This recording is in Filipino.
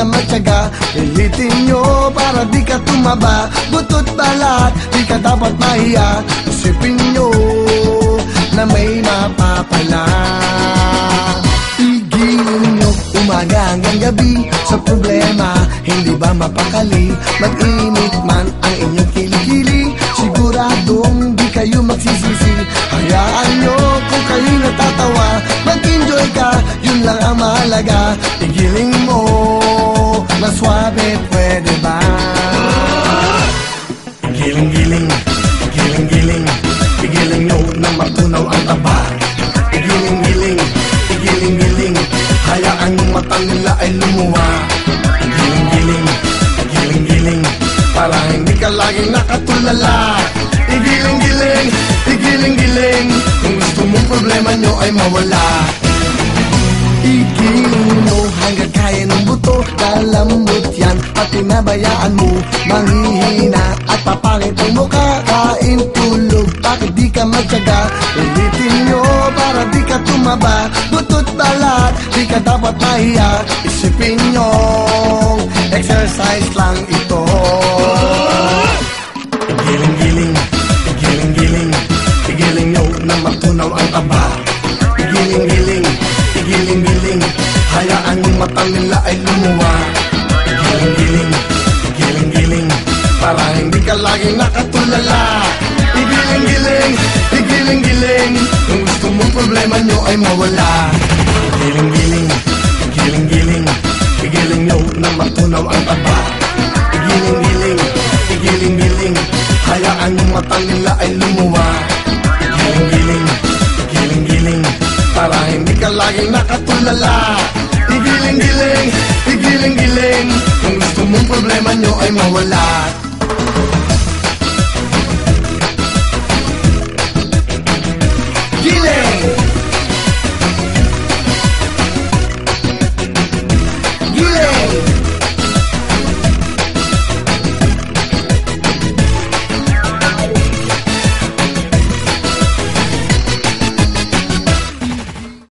ka matyaga. Pilitin nyo para di ka tumaba. Butot balat, di ka dapat mahiya. Isipin nyo na may mapapala. Igilin nyo umaga hanggang gabi sa problema, hindi ba mapakali? Mag-init man ang inyong kilikili, siguradong di kayo magsisisi. Hayaan nyo kung kayo natatawa, mag-enjoy ka, yun lang ang mahalaga. Igiling mo na swabe, pwede ba? Giling-giling, giling-giling, igiling nyo na matunaw ang taba. Igiling-giling, igiling-giling, hayaan yung mata nila ay lumuwa. Giling-giling, giling-giling, para hindi ka laging nakatulala. Igiling-giling, igiling-giling, kung gusto mong problema nyo ay mawala. Igiling mo hanggang kaya ng buto, lalambot yan, pati nabayaan mo manghihina at papangit ang mukha. Kain, tulog, bakit di ka magtyaga? Ulitin nyo para di ka tumaba. Butot balat, di ka dapat mahiya. Isipin nyo, exercise lang ito. Igiling-giling, igiling-giling, igiling nyo na matunaw ang taba. Igiling-giling, igiling-giling, hayaan yung mata nila ay lumuwa. Igiling-giling, igiling-giling, para hindi ka laging nakatulala. Igiling-giling, igiling-giling, kung gusto mong problema nyo ay mawala. Igiling-giling, igiling-giling, igiling nyo na matunaw ang taba. Igiling-giling, igiling-giling, hayaan yung mata nila ay lumuwa. Igiling-giling, igiling-giling, para hindi ka laging nakatulala. Igiling-giling, igiling-giling, kung gusto mong problema nyo ay mawala.